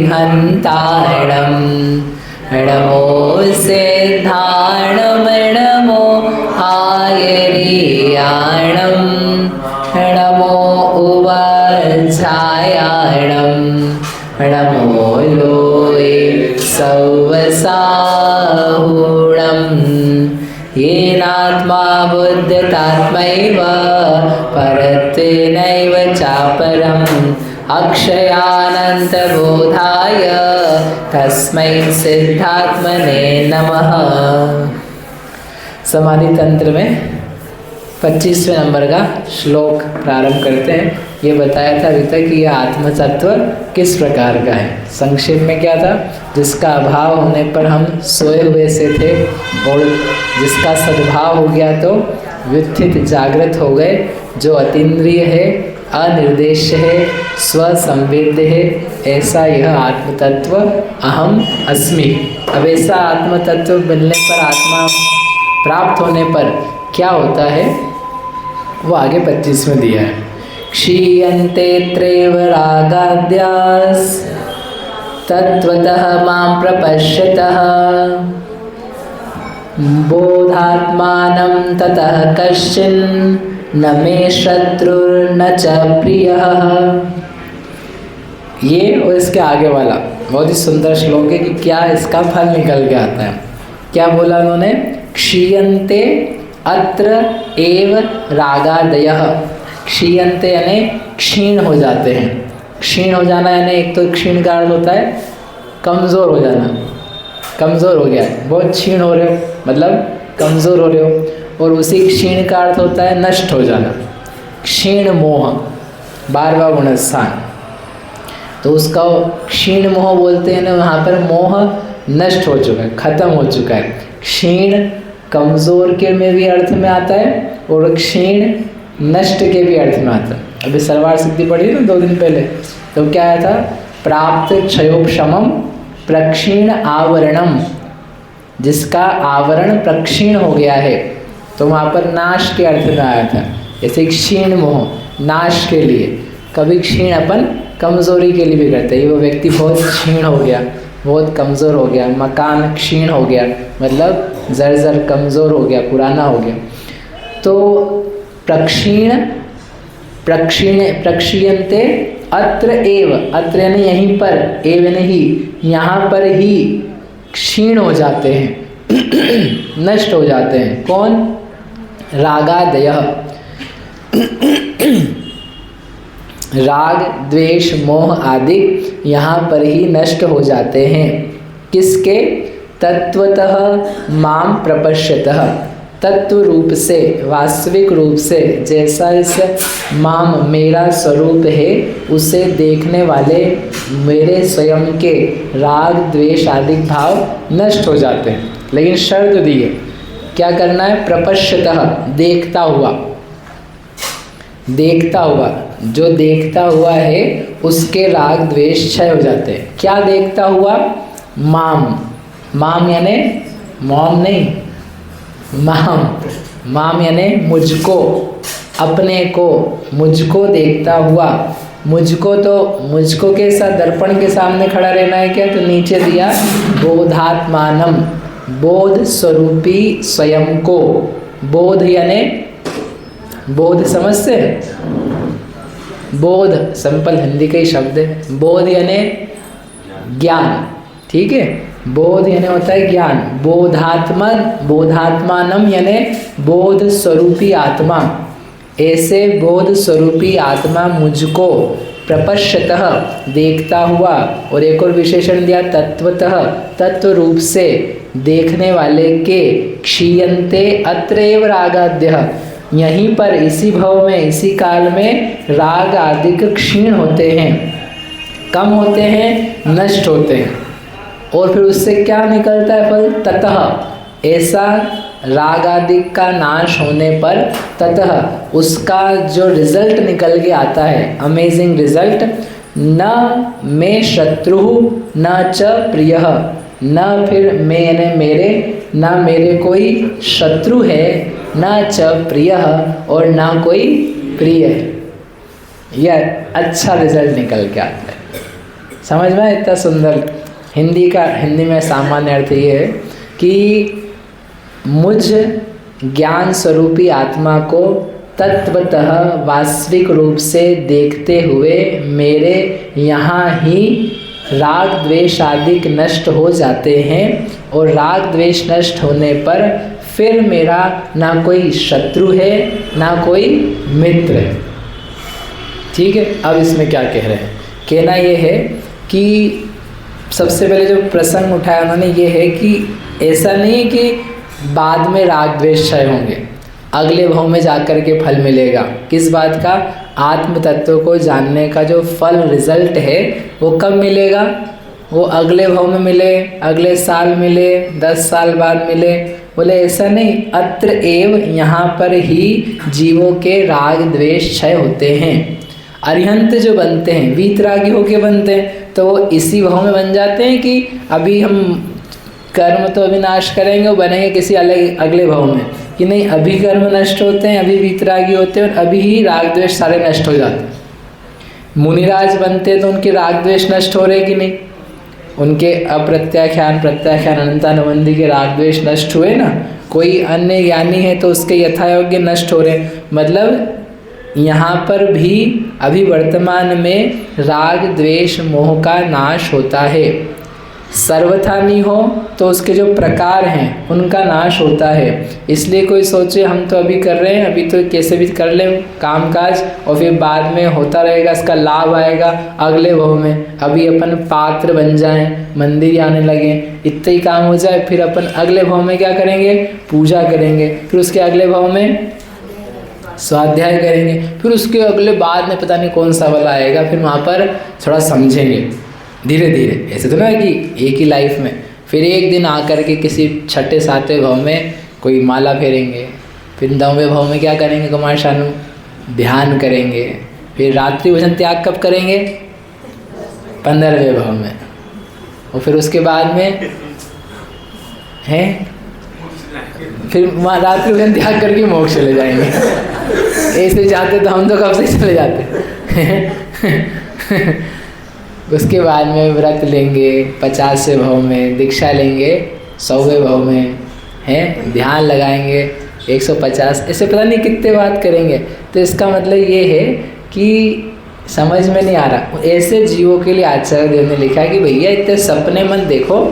हन्ताणं नमो सिद्धाणं नमो आयर्याणं नमो उवाचायाणं नमो लोये सौवसाहुणं येनात्मा बुद्धतात्मैव परत्वेनैव चापरम् अक्षयानन्तबोधाय तस्मै सिद्धात्मने नमः। समाधि तंत्र में 25वें नंबर का श्लोक प्रारंभ करते हैं। ये बताया था अभी तक कि यह आत्म तत्व किस प्रकार का है। संक्षेप में क्या था, जिसका अभाव होने पर हम सोए हुए से थे और जिसका सद्भाव हो गया तो व्युत्थित जागृत हो गए, जो अतीन्द्रिय है, अनिर्देश्य है, स्वसंवेद्य है, ऐसा यह आत्मतत्व अहम अस्मि। अब ऐसा आत्मतत्व मिलने पर, आत्मा प्राप्त होने पर क्या होता है वो आगे 25 में दिया है। क्षीयन्ते त्रेव रागाद्यास् तत्त्वतः मां प्रपश्यतः बोधात्मानं ततः कश्चिन् न मे शत्रुर्न च प्रियः। ये और इसके आगे वाला बहुत ही सुंदर श्लोक है कि क्या इसका फल निकल के आता है। क्या बोला उन्होंने, क्षीयन्ते अत्र एव रागादयः। क्षीयन्ते यानी क्षीण हो जाते हैं। क्षीण हो जाना यानी एक तो क्षीण का अर्थ होता है कमज़ोर हो जाना, कमज़ोर हो गया, बहुत क्षीण हो रहे हो मतलब कमज़ोर हो रहे हो। और उसी क्षीण का अर्थ होता है नष्ट हो जाना, क्षीण मोह, 12वां गुणस्थान। तो उसका क्षीण मोह बोलते हैं ना, वहाँ पर मोह नष्ट हो चुका है, खत्म हो चुका है। क्षीण कमज़ोर के में भी अर्थ में आता है और क्षीण नष्ट के भी अर्थ में आता है। अभी सर्वार सिद्धि पढ़ी ना 2 दिन पहले, तो क्या आया था, प्राप्त क्षयोपशमम प्रक्षीण आवरणम, जिसका आवरण प्रक्षीण हो गया है, तो वहाँ पर नाश के अर्थ में आया था। जैसे क्षीण मोह नाश के लिए, कभी क्षीण अपन कमज़ोरी के लिए भी करते हैं। वो व्यक्ति बहुत क्षीण हो गया, बहुत कमज़ोर हो गया, मकान क्षीण हो गया मतलब जर्जर कमज़ोर हो गया, पुराना हो गया। तो प्रक्षीयन्ते अत्र एव, अत्र यानी यहीं पर, एव नहीं यहाँ पर ही क्षीण हो जाते हैं नष्ट हो जाते हैं। कौन, रागादयः, राग द्वेष मोह आदि यहाँ पर ही नष्ट हो जाते हैं। किसके, तत्वतः माम प्रपश्यतः, तत्व रूप से, वास्तविक रूप से, जैसा इस माम मेरा स्वरूप है उसे देखने वाले मेरे स्वयं के राग द्वेष आदि भाव नष्ट हो जाते हैं। लेकिन शर्त दी है, क्या करना है, प्रपश्यतः, देखता हुआ, देखता हुआ, जो देखता हुआ है उसके राग द्वेष क्षय हो जाते हैं। क्या देखता हुआ, माम, माम यानी मॉम नहीं, माम, माम यानी मुझको, अपने को, मुझको देखता हुआ। मुझको तो मुझको के साथ दर्पण के सामने खड़ा रहना है क्या, तो नीचे दिया बोधात्मानम, बोध स्वरूपी स्वयं को। बोध यानी बोध समझते हैं, बोध सिंपल हिंदी का ही शब्द है। बोध यानी ज्ञान, ठीक है, बोध यानी होता है ज्ञान। बोधात्मा, बोधात्मानम यानी बोध स्वरूपी आत्मा। ऐसे बोध स्वरूपी आत्मा मुझको प्रपश्यतः देखता हुआ, और एक और विशेषण दिया तत्वतः, तत्व रूप से देखने वाले के, क्षीयन्ते अत्रैव रागाद्यः, यहीं पर इसी भव में, इसी काल में राग आदि क्षीण होते हैं, कम होते हैं, नष्ट होते हैं। और फिर उससे क्या निकलता है फल, ततः, ऐसा राग आदि का नाश होने पर ततः उसका जो रिजल्ट निकल के आता है, अमेजिंग रिजल्ट, न मे शत्रु न च प्रियः, न फिर मैं यानी मेरे, न मेरे कोई शत्रु है, न च प्रियः, और न कोई प्रिय है। यह अच्छा रिजल्ट निकल के आता है। समझ में इतना सुंदर हिंदी में सामान्य अर्थ ये है कि मुझ ज्ञान स्वरूपी आत्मा को तत्वतः वास्तविक रूप से देखते हुए मेरे यहाँ ही राग द्वेष आदि नष्ट हो जाते हैं और राग द्वेष नष्ट होने पर फिर मेरा ना कोई शत्रु है ना कोई मित्र है। ठीक है, अब इसमें क्या कह रहे हैं? कहना ये है कि सबसे पहले जो प्रसंग उठाया उन्होंने ये है कि ऐसा नहीं है कि बाद में राग द्वेष क्षय होंगे, अगले भाव में जाकर के फल मिलेगा। किस बात का? आत्म तत्व को जानने का जो फल रिजल्ट है वो कब मिलेगा? वो अगले भाव में मिले, अगले साल मिले, 10 साल बाद मिले। बोले ऐसा नहीं, अत्र एव यहाँ पर ही जीवों के राग द्वेष क्षय होते हैं। अरिहंत जो बनते हैं वीतरागी होके बनते हैं, तो वो इसी भाव में बन जाते हैं कि अभी हम कर्म तो अविनाश करेंगे, वो बनेंगे किसी अलग अगले भाव में, कि नहीं अभी कर्म नष्ट होते हैं, अभी वीतरागी होते हैं और अभी ही राग द्वेष सारे नष्ट हो जाते हैं। मुनिराज बनते हैं तो उनके राग द्वेष नष्ट हो रहे कि नहीं? उनके अप्रत्याख्यान प्रत्याख्यान अनंतानुबंधी के राग द्वेष नष्ट हुए ना। कोई अन्य ज्ञानी है तो उसके यथायोग्य नष्ट हो रहे। मतलब यहाँ पर भी अभी वर्तमान में राग द्वेष मोह का नाश होता है। सर्वथा नहीं हो तो उसके जो प्रकार हैं उनका नाश होता है। इसलिए कोई सोचे हम तो अभी कर रहे हैं, अभी तो कैसे भी कर लें काम काज और फिर बाद में होता रहेगा, इसका लाभ आएगा अगले भाव में। अभी अपन पात्र बन जाएं, मंदिर आने लगे, इतना ही काम हो जाए, फिर अपन अगले भाव में क्या करेंगे? पूजा करेंगे। फिर उसके अगले भाव में स्वाध्याय करेंगे। फिर उसके अगले बाद में पता नहीं कौन सा वाला आएगा, फिर वहाँ पर थोड़ा समझेंगे धीरे धीरे। ऐसे तो ना कि एक ही लाइफ में। फिर एक दिन आकर के किसी 6ठे 7वें भाव में कोई माला फेरेंगे, फिर 9वें भाव में क्या करेंगे? कुमार शानू ध्यान करेंगे। फिर रात्रि भोजन त्याग कब करेंगे? 15वें भाव में। और फिर उसके बाद में हैं फिर वहाँ रात्रि भोजन त्याग करके मोक्ष चले जाएंगे। ऐसे जाते तो हम तो कब से चले जाते। उसके बाद में व्रत लेंगे, 50वें भाव में दीक्षा लेंगे, 100वें भाव में हैं ध्यान लगाएंगे, 150, ऐसे पता नहीं कितने बात करेंगे। तो इसका मतलब ये है कि समझ में नहीं आ रहा। ऐसे जीवों के लिए आचार्य देव ने लिखा है कि भैया इतने सपने मत देखो,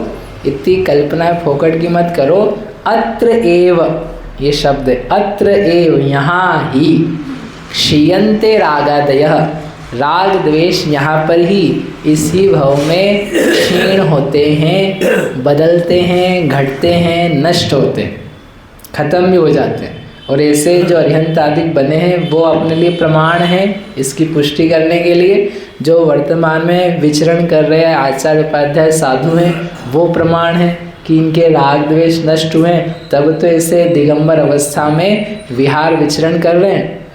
इतनी कल्पना फोकट की मत करो। अत्र एव ये शब्द है, अत्र एव यहाँ ही, क्षीयन्ते रागादयः, राग द्वेष यहाँ पर ही इसी भाव में क्षीण होते हैं, बदलते हैं, घटते हैं, नष्ट होते हैं, खत्म भी हो जाते हैं। और ऐसे जो अरिहंत आदि बने हैं वो अपने लिए प्रमाण है इसकी पुष्टि करने के लिए। जो वर्तमान में विचरण कर रहे हैं आचार्य उपाध्याय साधु हैं वो प्रमाण है कि इनके राग द्वेष नष्ट हुए, तब तो ऐसे दिगंबर अवस्था में विहार विचरण कर रहे हैं।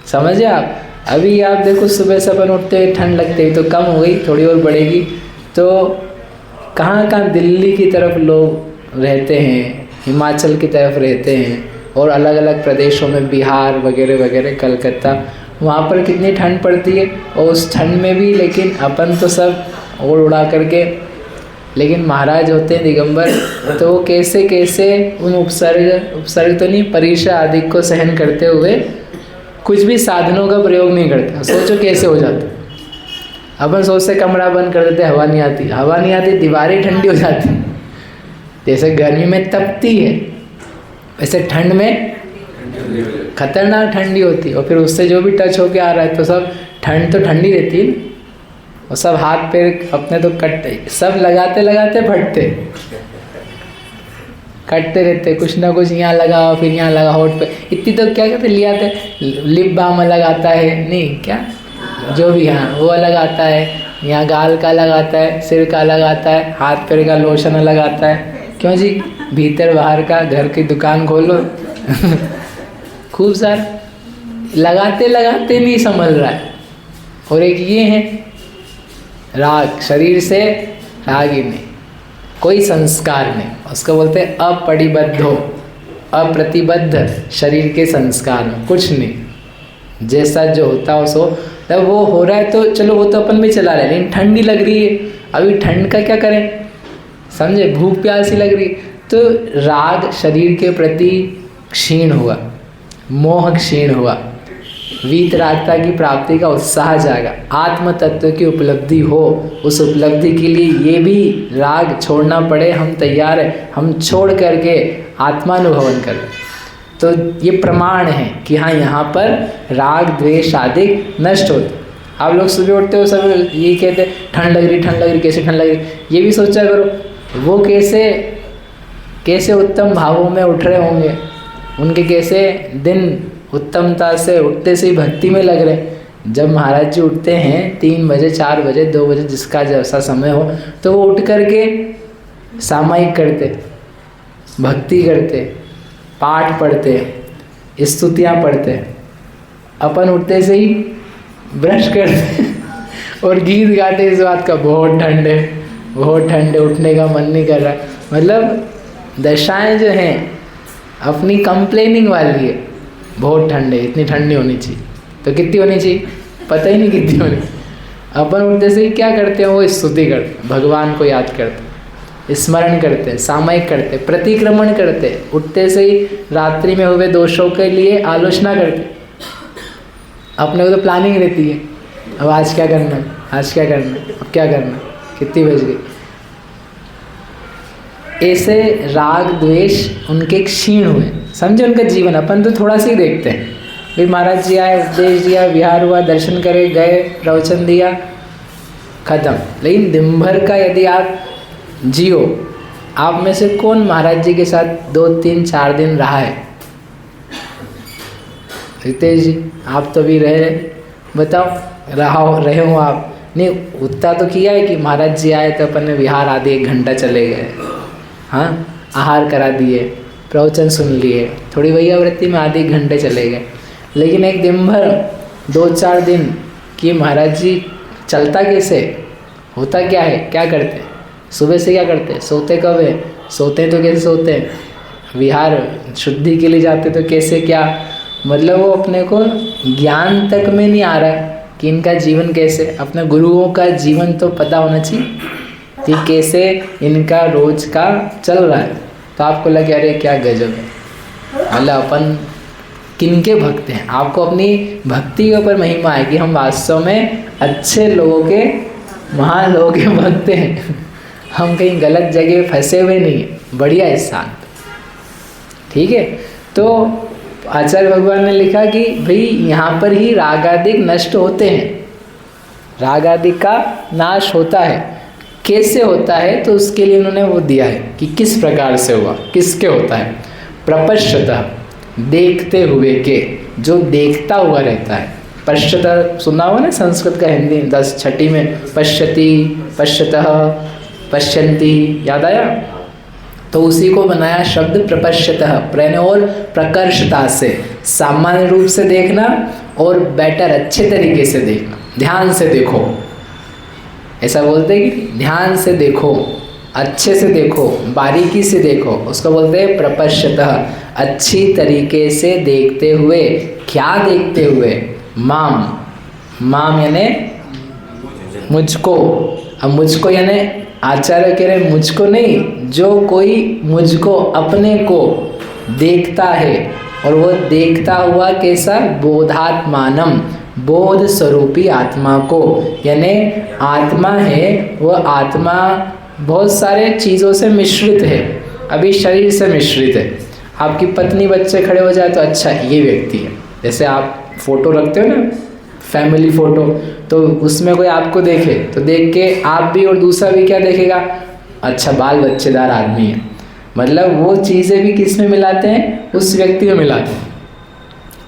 समझे आप? अभी आप देखो सुबह से अपन उठते हुए ठंड लगते हुई तो कम हो गई, थोड़ी और बढ़ेगी तो कहाँ कहाँ दिल्ली की तरफ लोग रहते हैं, हिमाचल की तरफ रहते हैं और अलग अलग प्रदेशों में बिहार वगैरह वगैरह, कलकत्ता, वहाँ पर कितनी ठंड पड़ती है। और उस ठंड में भी लेकिन अपन तो सब ओढ़ उड़ा करके, लेकिन महाराज होते हैं दिगंबर तो वो कैसे कैसे उन उपसर्ग तो नहीं परीक्षा आदि को सहन करते हुए कुछ भी साधनों का प्रयोग नहीं करते। सोचो कैसे हो जाता। अपन सोचते कमरा बंद कर देते, हवा नहीं आती, हवा नहीं आती, दीवारें ठंडी हो जाती। जैसे गर्मी में तपती है वैसे ठंड में खतरनाक ठंडी होती है। और फिर उससे जो भी टच होके आ रहा है तो सब ठंड तो ठंडी रहती है और सब हाथ पैर अपने तो कटते, सब लगाते लगाते फटते, कटते रहते, कुछ ना कुछ यहाँ लगाओ फिर यहाँ लगा होठ पे। इतनी तो क्या कहते ले आते, लिप बाम लगाता है, नहीं क्या जो भी यहाँ वो लगाता है, यहाँ गाल का लगाता है, सिर का लगाता है, हाथ पैर का लोशन लगाता है। क्यों जी? भीतर बाहर का घर की दुकान खोलो खूब सारा लगाते लगाते नहीं संभल रहा है। और एक ये है राग, शरीर से राग ही नहीं, कोई संस्कार नहीं, उसको बोलते हैं अपरिबद्ध हो, अप्रतिबद्ध शरीर के संस्कार में कुछ नहीं, जैसा जो होता हो सो तब वो हो रहा है तो चलो वो तो अपन भी चला रहे हैं, लेकिन ठंडी लग रही है, अभी ठंड का क्या करें, समझे, भूख प्यासी लग रही, तो राग शरीर के प्रति क्षीण हुआ, मोह क्षीण हुआ, वीतरागता की प्राप्ति का उत्साह जागा, आत्म तत्व की उपलब्धि हो, उस उपलब्धि के लिए ये भी राग छोड़ना पड़े, हम तैयार हैं, हम छोड़ करके आत्मानुभवन करें। तो ये प्रमाण है कि हाँ यहाँ पर राग द्वेष आदि नष्ट होते। आप लोग सुबह उठते हो सब यही कहते ठंड लग रही, ठंड लग रही, कैसे ठंड लग रही, ये भी सोचा करो वो कैसे उत्तम भावों में उठ रहे होंगे, उनके कैसे दिन उत्तमता से उठते से ही भक्ति में लग रहे। जब महाराज जी उठते हैं 3 बजे 4 बजे 2 बजे जिसका जैसा समय हो, तो वो उठ करके सामायिक करते, भक्ति करते, पाठ पढ़ते, स्तुतियाँ पढ़ते। अपन उठते से ही ब्रश करते और गीत गाते इस बात का बहुत ठंड है, बहुत ठंड है, उठने का मन नहीं कर रहा। मतलब दशाएं जो हैं अपनी कंप्लेनिंग वाली है, बहुत ठंड है, इतनी ठंड नहीं होनी चाहिए, तो कितनी होनी चाहिए पता ही नहीं कितनी होनी। अपन उठते से ही क्या करते हैं, वो स्तुति करते, भगवान को याद करते, स्मरण करते, सामायिक करते, प्रतिक्रमण करते, उठते से ही रात्रि में हुए दोषों के लिए आलोचना करते। अपने को तो प्लानिंग रहती है, अब आज क्या करना है, आज क्या करना है, अब क्या करना है, कितनी बज गई। ऐसे राग द्वेष उनके क्षीण हुए, समझे उनका जीवन। अपन तो थोड़ा सा ही देखते हैं, भाई महाराज जी आए, उपदेश दिया, विहार हुआ, दर्शन करे, गए, प्रवचन दिया, खत्म। लेकिन दिन भर का यदि आप जियो, आप में से कौन महाराज जी के साथ 2 3 4 दिन रहा है? रितेश जी आप तो भी रहे, बताओ रहे हो आप? नहीं, उतना तो किया है कि महाराज जी आए तो अपन ने विहार आदि 1 घंटा चले गए, हाँ, आहार करा दिए, प्रवचन सुन लिए, थोड़ी वैयावृत्ति में आधे घंटे चले गए। लेकिन एक दिन भर 2-4 दिन कि महाराज जी चलता कैसे, होता क्या है, क्या करते, सुबह से क्या करते, सोते कब है, सोते तो कैसे सोते हैं, विहार शुद्धि के लिए जाते तो कैसे क्या, मतलब वो अपने को ज्ञान तक में नहीं आ रहा है कि इनका जीवन कैसे। अपने गुरुओं का जीवन तो पता होना चाहिए कि कैसे इनका रोज का चल रहा है। तो आपको लगे अरे क्या गजब है, मतलब अपन किनके भक्त हैं। आपको अपनी भक्ति के ऊपर महिमा है कि हम वास्तव में अच्छे लोगों के, महान लोगों के भक्त हैं, हम कहीं गलत जगह फंसे हुए नहीं हैं, बढ़िया स्थान। ठीक है, तो आचार्य भगवान ने लिखा कि भाई यहाँ पर ही राग आदि नष्ट होते हैं, राग आदि का नाश होता है। कैसे होता है, तो उसके लिए उन्होंने वो दिया है कि किस प्रकार से हुआ, किसके होता है। प्रपश्यतः, देखते हुए के, जो देखता हुआ रहता है। पश्यतः सुना हुआ ना संस्कृत का, हिंदी 10 छठी में पश्यति, पश्यतः, पश्यन्ति, याद आया? तो उसी को बनाया शब्द प्रपश्यतः, प्रेरणा और प्रकर्षता से, सामान्य रूप से देखना और बेटर अच्छे तरीके से देखना, ध्यान से देखो, ऐसा बोलते हैं कि ध्यान से देखो, अच्छे से देखो, बारीकी से देखो, उसको बोलते हैं प्रपश्यतः, अच्छी तरीके से देखते हुए। क्या देखते हुए? माम, माम यानी मुझको। अब मुझको यानी आचार्य कह रहे मुझको नहीं, जो कोई मुझको, अपने को देखता है, और वो देखता हुआ कैसा? बोधात्मानम, बोध स्वरूपी आत्मा को। यानी आत्मा है, वो आत्मा बहुत सारे चीज़ों से मिश्रित है, अभी शरीर से मिश्रित है। आपकी पत्नी बच्चे खड़े हो जाए तो अच्छा ये व्यक्ति है। जैसे आप फोटो रखते हो ना, फैमिली फ़ोटो, तो उसमें कोई आपको देखे तो देख के आप भी और दूसरा भी क्या देखेगा? अच्छा बाल बच्चेदार आदमी है। मतलब वो चीज़ें भी किस में मिलाते हैं? उस व्यक्ति में मिलाते हैं।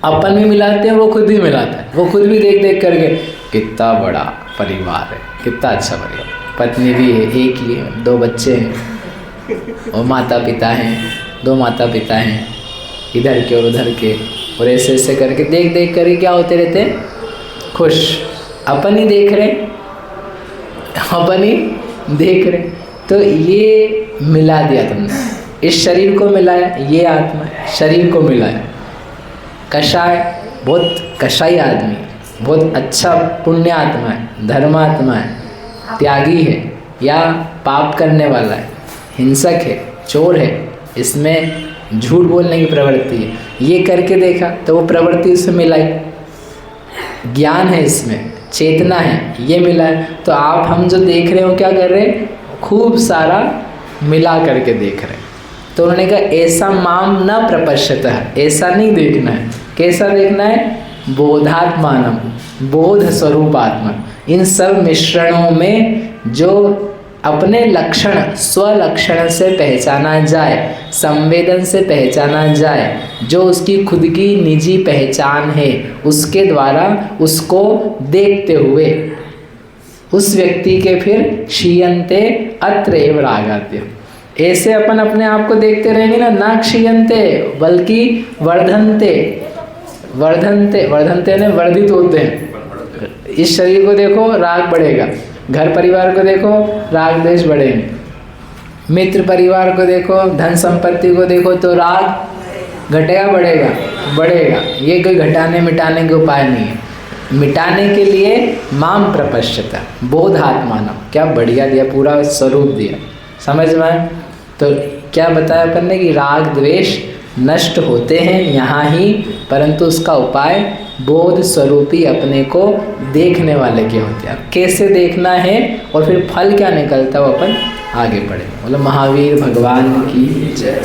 अपन भी मिलाते हैं, वो खुद भी मिलाता है। वो खुद भी देख देख करके कितना बड़ा परिवार है, कितना अच्छा परिवार, पत्नी भी है, एक ही है, 2 बच्चे हैं, और माता पिता हैं, 2 माता पिता हैं, इधर के और उधर के, और ऐसे ऐसे करके देख देख करके क्या होते रहते हैं? खुश। अपन ही देख रहे, अपन ही देख रहे। तो ये मिला दिया तुमने, इस शरीर को मिलाया, ये आत्मा शरीर को मिलाया। कषाय, बहुत कषाई आदमी, बहुत अच्छा पुण्यात्मा है, धर्मात्मा है, त्यागी है या पाप करने वाला है, हिंसक है, चोर है, इसमें झूठ बोलने की प्रवृत्ति है, ये करके देखा तो वो प्रवृत्ति उससे मिलाई, ज्ञान है इसमें, चेतना है, ये मिला है। तो आप हम जो देख रहे हो क्या कर रहे हैं, खूब सारा मिला करके देख रहे हैं। तो उन्होंने कहा ऐसा माम न प्रपश्यतः, ऐसा नहीं देखना है। कैसा देखना है? बोधात्मानम, बोध स्वरूप आत्मा। इन सब मिश्रणों में जो अपने लक्षण, स्वलक्षण से पहचाना जाए, संवेदन से पहचाना जाए, जो उसकी खुद की निजी पहचान है, उसके द्वारा उसको देखते हुए उस व्यक्ति के फिर क्षीयन्ते अत्र एव रागाद्य। ऐसे अपन अपने आप को देखते रहेंगे ना क्षीयन्ते बल्कि वर्धन्ते, वर्धन्ते, वर्धन्ते ने वर्धित होते हैं। इस शरीर को देखो राग बढ़ेगा, घर परिवार को देखो राग द्वेष बढ़ेंगे, मित्र परिवार को देखो, धन संपत्ति को देखो तो राग घटेगा बढ़ेगा, बढ़ेगा। ये कोई घटाने मिटाने के उपाय नहीं है। मिटाने के लिए माम प्रपश्यता, बोधात्मानम, क्या बढ़िया दिया, पूरा स्वरूप दिया, समझ में आया? तो क्या बताया अपन ने कि राग द्वेष नष्ट होते हैं यहाँ ही, परंतु उसका उपाय बोध स्वरूपी अपने को देखने वाले के होते हैं। कैसे देखना है और फिर फल क्या निकलता है वो अपन आगे पढ़ेंगे। मतलब महावीर भगवान की जय।